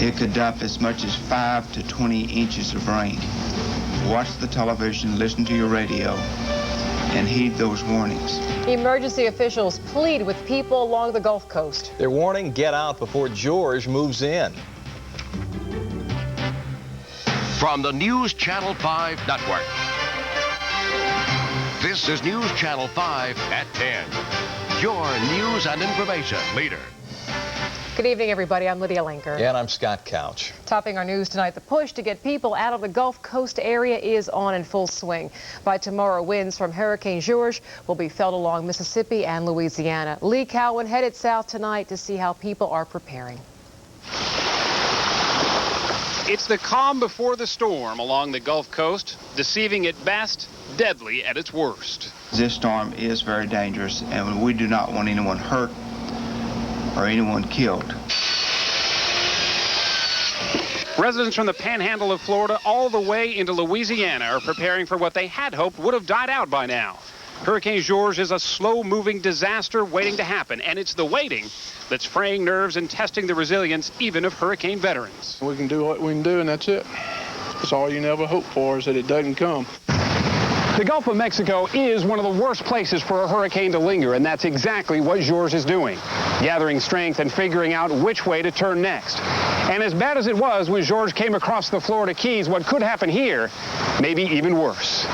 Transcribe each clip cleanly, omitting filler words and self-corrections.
It could dump as much as 5 to 20 inches of rain. Watch the television, listen to your radio, and heed those warnings. Emergency officials plead with people along the Gulf Coast. They're warning, get out before George moves in. From the News Channel 5 Network, this is News Channel 5 at 10. Your news and information leader. Good evening, everybody. I'm Lydia Linker. And I'm Scott Couch. Topping our news tonight, the push to get people out of the Gulf Coast area is on in full swing. By tomorrow, winds from Hurricane George will be felt along Mississippi and Louisiana. Lee Cowan headed south tonight to see how people are preparing. It's the calm before the storm along the Gulf Coast, deceiving at best, deadly at its worst. This storm is very dangerous, and we do not want anyone hurt or anyone killed. Residents from the panhandle of Florida all the way into Louisiana are preparing for what they had hoped would have died out by now. Hurricane George is a slow-moving disaster waiting to happen, and it's the waiting that's fraying nerves and testing the resilience even of hurricane veterans. We can do what we can do, and that's it. That's all you can ever hope for, is that it doesn't come. The Gulf of Mexico is one of the worst places for a hurricane to linger, and that's exactly what George is doing, gathering strength and figuring out which way to turn next. And as bad as it was when George came across the Florida Keys, what could happen here may be even worse.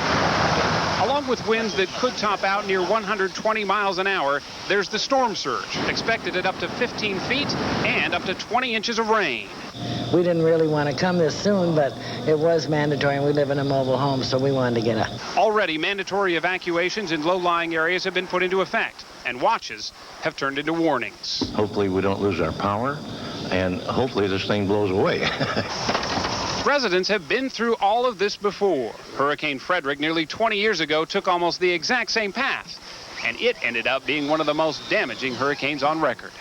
Along with winds that could top out near 120 miles an hour, there's the storm surge, expected at up to 15 feet and up to 20 inches of rain. We didn't really want to come this soon, but it was mandatory, and we live in a mobile home, so we wanted to get up. Already, mandatory evacuations in low-lying areas have been put into effect, and watches have turned into warnings. Hopefully we don't lose our power, and hopefully this thing blows away. Residents have been through all of this before. Hurricane Frederick nearly 20 years ago took almost the exact same path, and it ended up being one of the most damaging hurricanes on record.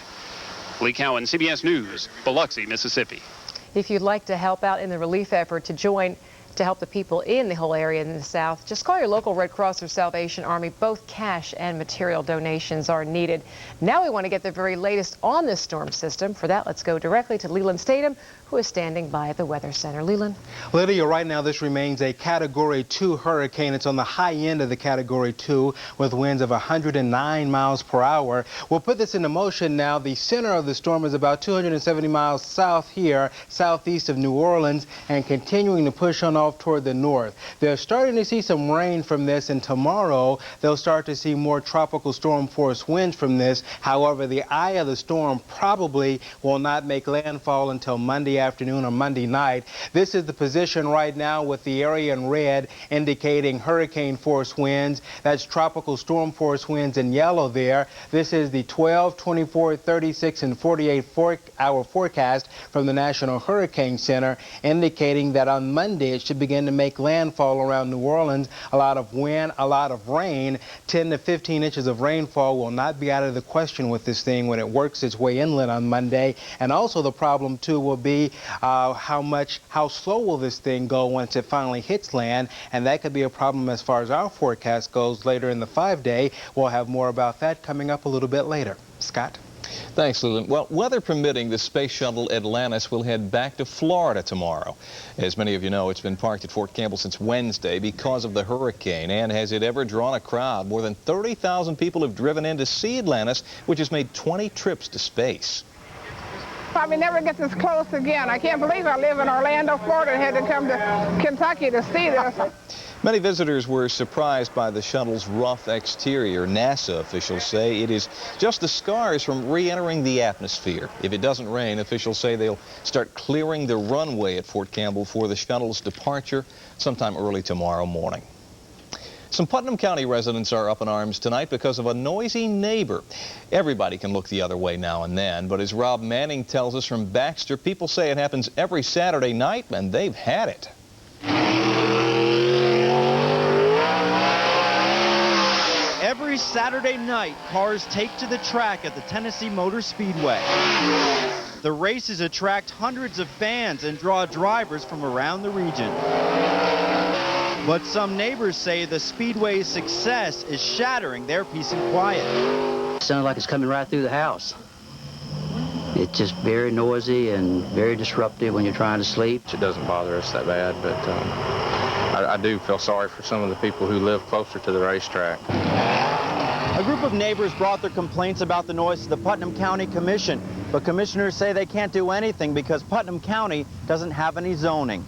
Lee Cowan, CBS News, Biloxi, Mississippi. If you'd like to help out in the relief effort to help the people in the whole area in the south, just call your local Red Cross or Salvation Army. Both cash and material donations are needed. Now we want to get the very latest on this storm system. For that, let's go directly to Leland Statham, who is standing by at the Weather Center. Leland. Lydia, right now this remains a Category 2 hurricane. It's on the high end of the Category 2 with winds of 109 miles per hour. We'll put this into motion now. The center of the storm is about 270 miles south here, southeast of New Orleans, and continuing to push on off toward the north. They're starting to see some rain from this, and tomorrow they'll start to see more tropical storm force winds from this. However, the eye of the storm probably will not make landfall until Monday afternoon or Monday night. This is the position right now with the area in red indicating hurricane force winds. That's tropical storm force winds in yellow there. This is the 12, 24, 36, and 48-hour forecast from the National Hurricane Center, indicating that on Monday it should begin to make landfall around New Orleans. A lot of wind, a lot of rain. 10 to 15 inches of rainfall will not be out of the question with this thing when it works its way inland on Monday. And also the problem too will be how slow will this thing go once it finally hits land, and that could be a problem as far as our forecast goes later in the 5-day. We'll have more about that coming up a little bit later. Scott? Thanks, Leland. Well, weather permitting, the space shuttle Atlantis will head back to Florida tomorrow. As many of you know, it's been parked at Fort Campbell since Wednesday because of the hurricane. And has it ever drawn a crowd? More than 30,000 people have driven in to see Atlantis, which has made 20 trips to space. Probably never get this close again. I can't believe I live in Orlando, Florida, and had to come to Kentucky to see this. Many visitors were surprised by the shuttle's rough exterior. NASA officials say it is just the scars from re-entering the atmosphere. If it doesn't rain, officials say they'll start clearing the runway at Fort Campbell for the shuttle's departure sometime early tomorrow morning. Some Putnam County residents are up in arms tonight because of a noisy neighbor. Everybody can look the other way now and then, but as Rob Manning tells us from Baxter, people say it happens every Saturday night, and they've had it. Every Saturday night, cars take to the track at the Tennessee Motor Speedway. The races attract hundreds of fans and draw drivers from around the region. But some neighbors say the Speedway's success is shattering their peace and quiet. It sounds like it's coming right through the house. It's just very noisy and very disruptive when you're trying to sleep. It doesn't bother us that bad, but I do feel sorry for some of the people who live closer to the racetrack. A group of neighbors brought their complaints about the noise to the Putnam County Commission, but commissioners say they can't do anything because Putnam County doesn't have any zoning.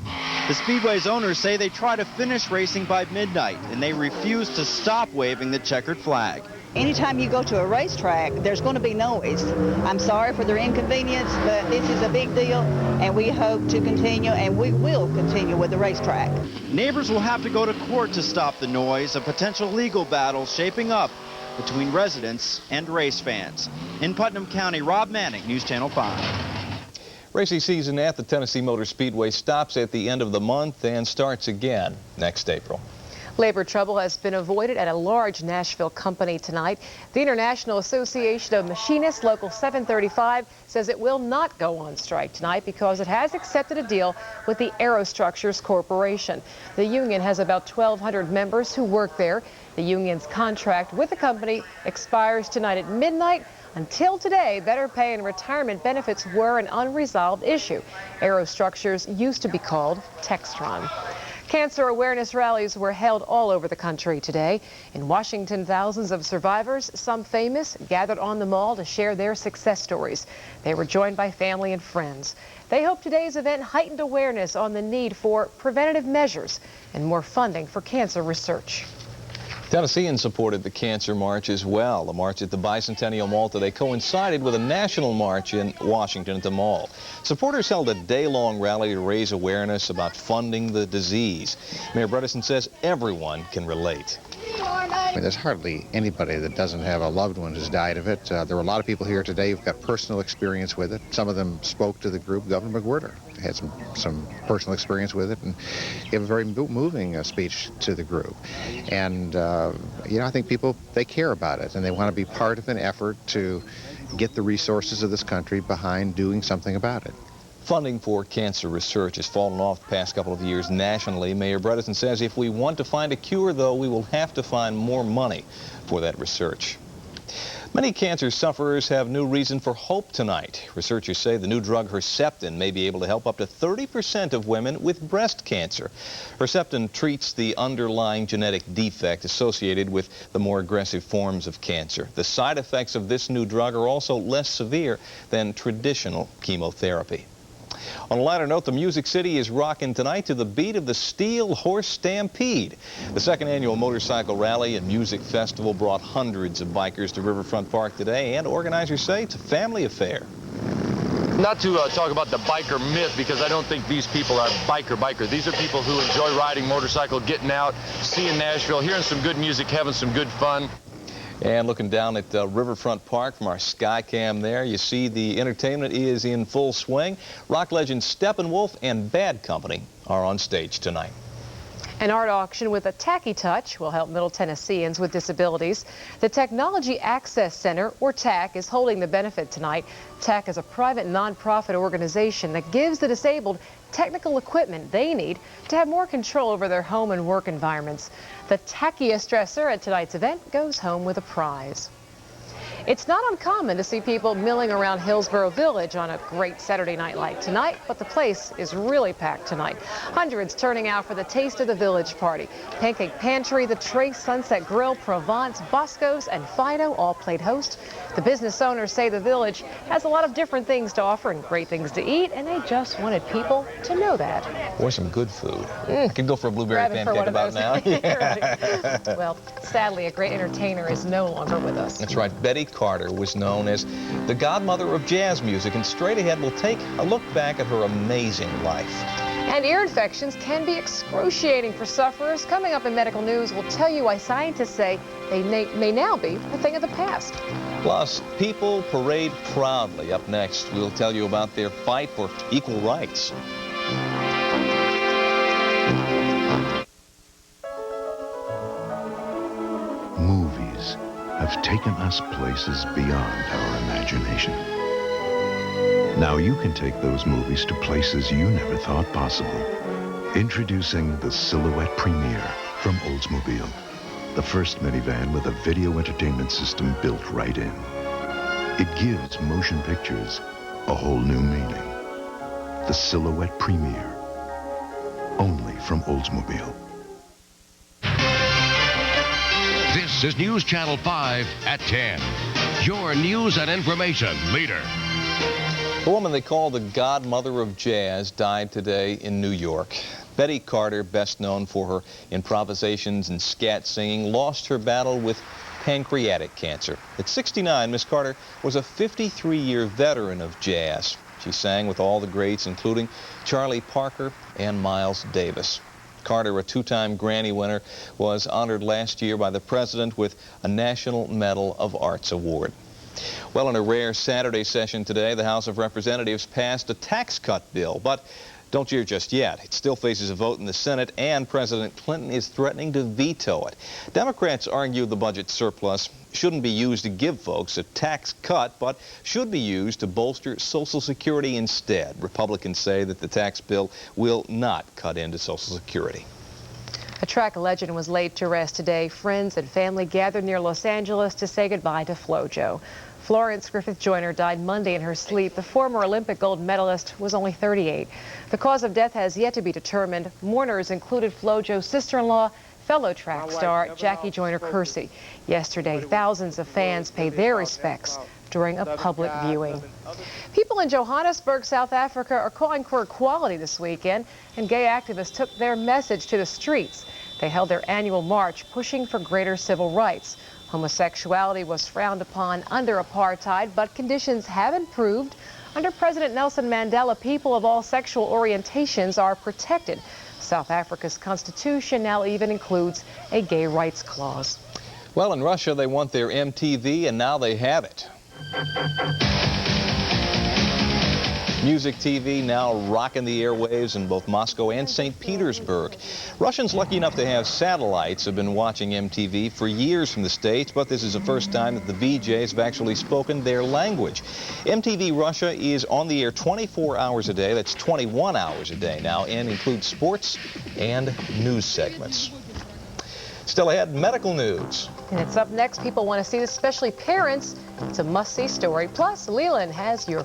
The Speedway's owners say they try to finish racing by midnight, and they refuse to stop waving the checkered flag. Anytime you go to a racetrack, there's going to be noise. I'm sorry for their inconvenience, but this is a big deal, and we hope to continue, and we will continue with the racetrack. Neighbors will have to go to court to stop the noise, a potential legal battle shaping up between residents and race fans. In Putnam County, Rob Manning, News Channel 5. Racing season at the Tennessee Motor Speedway stops at the end of the month and starts again next April. Labor trouble has been avoided at a large Nashville company tonight. The International Association of Machinists, Local 735, says it will not go on strike tonight because it has accepted a deal with the Aerostructures Corporation. The union has about 1,200 members who work there. The union's contract with the company expires tonight at midnight. Until today, better pay and retirement benefits were an unresolved issue. Aerostructures used to be called Textron. Cancer awareness rallies were held all over the country today. In Washington, thousands of survivors, some famous, gathered on the mall to share their success stories. They were joined by family and friends. They hope today's event heightened awareness on the need for preventative measures and more funding for cancer research. Tennesseans supported the Cancer March as well. The march at the Bicentennial Mall today coincided with a national march in Washington at the mall. Supporters held a day-long rally to raise awareness about funding the disease. Mayor Bredesen says everyone can relate. There's hardly anybody that doesn't have a loved one who's died of it. There were a lot of people here today who've got personal experience with it. Some of them spoke to the group. Governor McWhirter had some personal experience with it and gave a very moving speech to the group. And, I think people, they care about it and they want to be part of an effort to get the resources of this country behind doing something about it. Funding for cancer research has fallen off the past couple of years nationally. Mayor Bredesen says if we want to find a cure, though, we will have to find more money for that research. Many cancer sufferers have new reason for hope tonight. Researchers say the new drug Herceptin may be able to help up to 30% of women with breast cancer. Herceptin treats the underlying genetic defect associated with the more aggressive forms of cancer. The side effects of this new drug are also less severe than traditional chemotherapy. On a lighter note, the Music City is rocking tonight to the beat of the Steel Horse Stampede. The second annual motorcycle rally and music festival brought hundreds of bikers to Riverfront Park today, and organizers say it's a family affair. Not to talk about the biker myth, because I don't think these people are biker. These are people who enjoy riding motorcycle, getting out, seeing Nashville, hearing some good music, having some good fun. And looking down at Riverfront Park from our Skycam there, you see the entertainment is in full swing. Rock legends Steppenwolf and Bad Company are on stage tonight. An art auction with a tacky touch will help Middle Tennesseans with disabilities. The Technology Access Center, or TAC, is holding the benefit tonight. TAC is a private nonprofit organization that gives the disabled technical equipment they need to have more control over their home and work environments. The tackiest dresser at tonight's event goes home with a prize. It's not uncommon to see people milling around Hillsboro Village on a great Saturday night like tonight, but the place is really packed tonight. Hundreds turning out for the Taste of the Village party. Pancake Pantry, the Trace, Sunset Grill, Provence, Bosco's, and Fido all played host. The business owners say the Village has a lot of different things to offer and great things to eat, and they just wanted people to know that. Boy, some good food. I could go for a blueberry pancake about now. Right. Well, sadly, a great entertainer is no longer with us. That's right. Betty Carter was known as the godmother of jazz music, and straight ahead we'll take a look back at her amazing life. And ear infections can be excruciating for sufferers. Coming up in medical news, we'll tell you why scientists say they may now be a thing of the past. Plus, people parade proudly. Up next, we'll tell you about their fight for equal rights. Movies have taken us places beyond our imagination. Now you can take those movies to places you never thought possible. Introducing the Silhouette Premier from Oldsmobile, the first minivan with a video entertainment system built right in. It gives motion pictures a whole new meaning. The Silhouette Premier, only from Oldsmobile. This is News Channel 5 at 10. Your news and information leader. The woman they call the godmother of jazz died today in New York. Betty Carter, best known for her improvisations and scat singing, lost her battle with pancreatic cancer. At 69, Miss Carter was a 53-year veteran of jazz. She sang with all the greats, including Charlie Parker and Miles Davis. Carter, a two-time Grammy winner, was honored last year by the president with a National Medal of Arts award. Well, in a rare Saturday session today, the House of Representatives passed a tax cut bill, but don't cheer just yet. It still faces a vote in the Senate, and President Clinton is threatening to veto it. Democrats argue the budget surplus shouldn't be used to give folks a tax cut, but should be used to bolster Social Security instead. Republicans say that the tax bill will not cut into Social Security. A track legend was laid to rest today. Friends and family gathered near Los Angeles to say goodbye to Flojo. Florence Griffith-Joyner died Monday in her sleep. The former Olympic gold medalist was only 38. The cause of death has yet to be determined. Mourners included Flojo's sister-in-law, fellow track star Jackie Joyner-Kersee. Yesterday, thousands of fans paid their respects during a public viewing. People in Johannesburg, South Africa are calling for equality this weekend, and gay activists took their message to the streets. They held their annual march pushing for greater civil rights. Homosexuality was frowned upon under apartheid, but conditions have improved. Under President Nelson Mandela, people of all sexual orientations are protected. South Africa's constitution now even includes a gay rights clause. Well, in Russia, they want their MTV, and now they have it. Music TV now rocking the airwaves in both Moscow and St. Petersburg. Russians lucky enough to have satellites have been watching MTV for years from the States, but this is the first time that the VJs have actually spoken their language. MTV Russia is on the air 24 hours a day. That's 21 hours a day now, and includes sports and news segments. Still ahead, medical news. And it's up next. People want to see this, especially parents. It's a must-see story. Plus, Leland has your